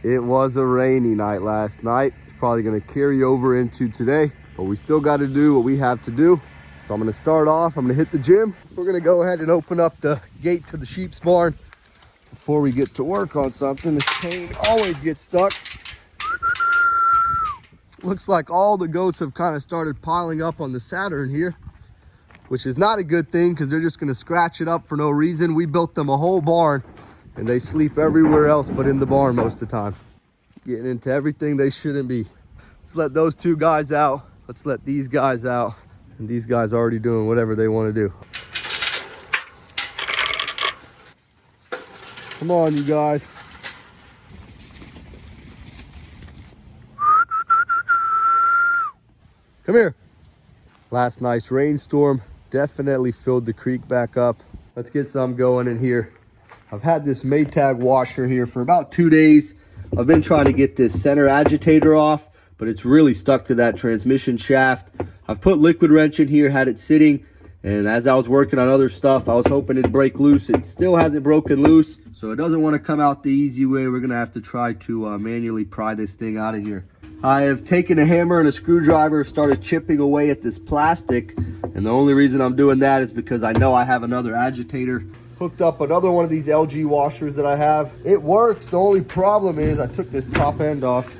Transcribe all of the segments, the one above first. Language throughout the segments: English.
It was a rainy night last night. It's probably gonna carry over into today, but we still gotta do what we have to do. So I'm gonna start off, I'm gonna hit the gym. We're gonna go ahead and open up the gate to the sheep's barn before we get to work on something. This chain always gets stuck. Looks like all the goats have kind of started piling up on the Saturn here, which is not a good thing because they're just gonna scratch it up for no reason. We built them a whole barn and they sleep everywhere else but in the barn most of the time. Getting into everything they shouldn't be. Let's let those two guys out. Let's let these guys out. And these guys are already doing whatever they want to do. Come on, you guys. Come here. Last night's rainstorm definitely filled the creek back up. Let's get some going in here. I've had this Maytag washer here for about 2 days. I've been trying to get this center agitator off, but it's really stuck to that transmission shaft. I've put liquid wrench in here, had it sitting, and as I was working on other stuff, I was hoping it'd break loose. It still hasn't broken loose, so it doesn't want to come out the easy way. We're gonna have to try to manually pry this thing out of here. I have taken a hammer and a screwdriver, started chipping away at this plastic, and the only reason I'm doing that is because I know I have another agitator. Hooked up another one of these LG washers that I have. It works. The only problem is I took this top end off.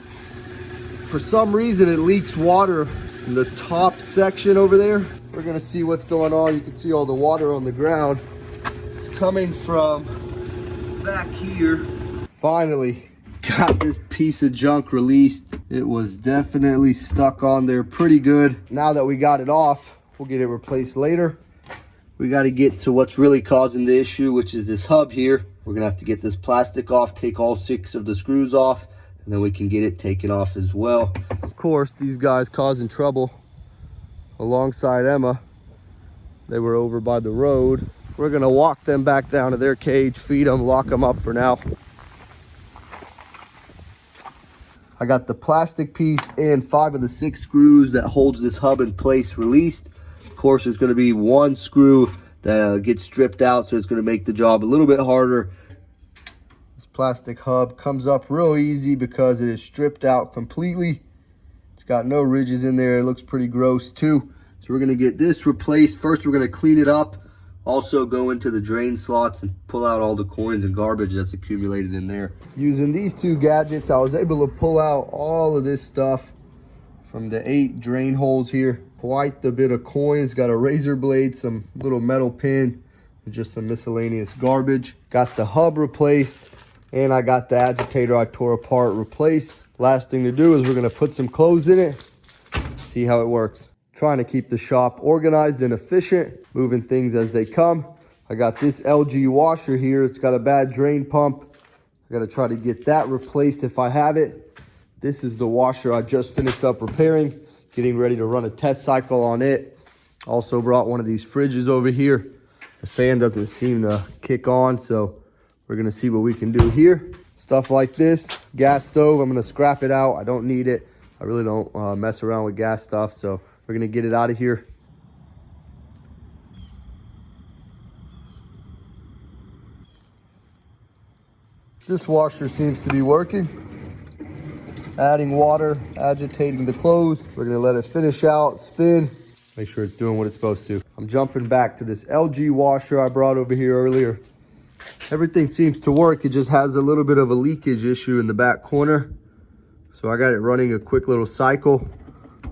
For some reason it leaks water in the top section over there. We're gonna see what's going on. You can see all the water on the ground. It's coming from back here. Finally got this piece of junk released. It was definitely stuck on there pretty good. Now that we got it off, we'll get it replaced later. We got to get to what's really causing the issue, which is this hub here. We're gonna have to get this plastic off, take all 6 of the screws off, and then we can get it taken off as well. Of course, these guys causing trouble alongside Emma. They were over by the road. We're gonna walk them back down to their cage, feed them, lock them up for now. I got the plastic piece and 5 of the 6 screws that holds this hub in place released. Of course, there's going to be 1 screw that gets stripped out, so it's going to make the job a little bit harder. This plastic hub comes up real easy because it is stripped out completely. It's got no ridges in there. It looks pretty gross too. So we're going to get this replaced. First, we're going to clean it up. Also go into the drain slots and pull out all the coins and garbage that's accumulated in there. Using these 2 gadgets, I was able to pull out all of this stuff from the 8 drain holes here. Quite a bit of coins, got a razor blade, some little metal pin, and just some miscellaneous garbage. Got the hub replaced, and I got the agitator I tore apart replaced. Last thing to do is we're gonna put some clothes in it, see how it works. Trying to keep the shop organized and efficient, moving things as they come. I got this LG washer here. It's got a bad drain pump. I gotta try to get that replaced if I have it. This is the washer I just finished up repairing, getting ready to run a test cycle on it. Also brought one of these fridges over here. The fan doesn't seem to kick on, so we're gonna see what we can do here. Stuff like this, gas stove, I'm gonna scrap it out. I don't need it. I really don't mess around with gas stuff, so we're gonna get it out of here. This washer seems to be working. Adding water, agitating the clothes. We're gonna let it finish out, spin, make sure it's doing what it's supposed to. I'm jumping back to this LG washer I brought over here earlier. Everything seems to work. It just has a little bit of a leakage issue in the back corner. So I got it running a quick little cycle.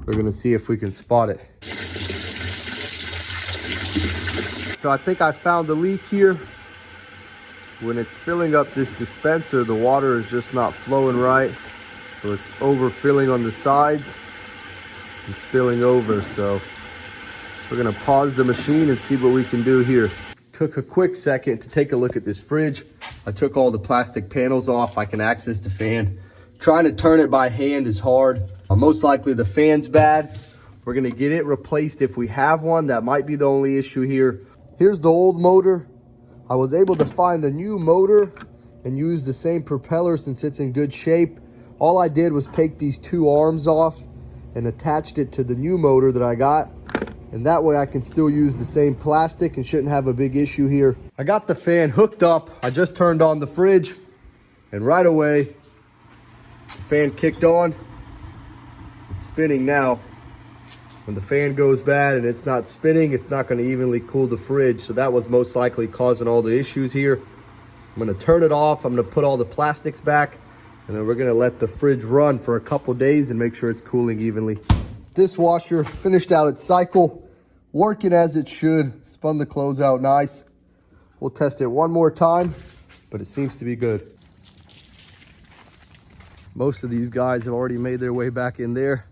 We're gonna see if we can spot it. So I think I found the leak here. When it's filling up this dispenser, the water is just not flowing right. So it's overfilling on the sides and spilling over. So we're gonna pause the machine and see what we can do here. Took a quick second to take a look at this fridge. I took all the plastic panels off. I can access the fan. Trying to turn it by hand is hard. Most likely the fan's bad. We're gonna get it replaced if we have one. That might be the only issue here. Here's the old motor. I was able to find a new motor and use the same propeller since it's in good shape. All I did was take these 2 arms off and attached it to the new motor that I got. And that way I can still use the same plastic and shouldn't have a big issue here. I got the fan hooked up. I just turned on the fridge and right away fan kicked on. It's spinning now. When the fan goes bad and it's not spinning, it's not going to evenly cool the fridge. So that was most likely causing all the issues here. I'm going to turn it off. I'm going to put all the plastics back, and then we're going to let the fridge run for a couple days and make sure it's cooling evenly. This washer finished out its cycle, working as it should. Spun the clothes out nice. We'll test it one more time, but it seems to be good. Most of these guys have already made their way back in there.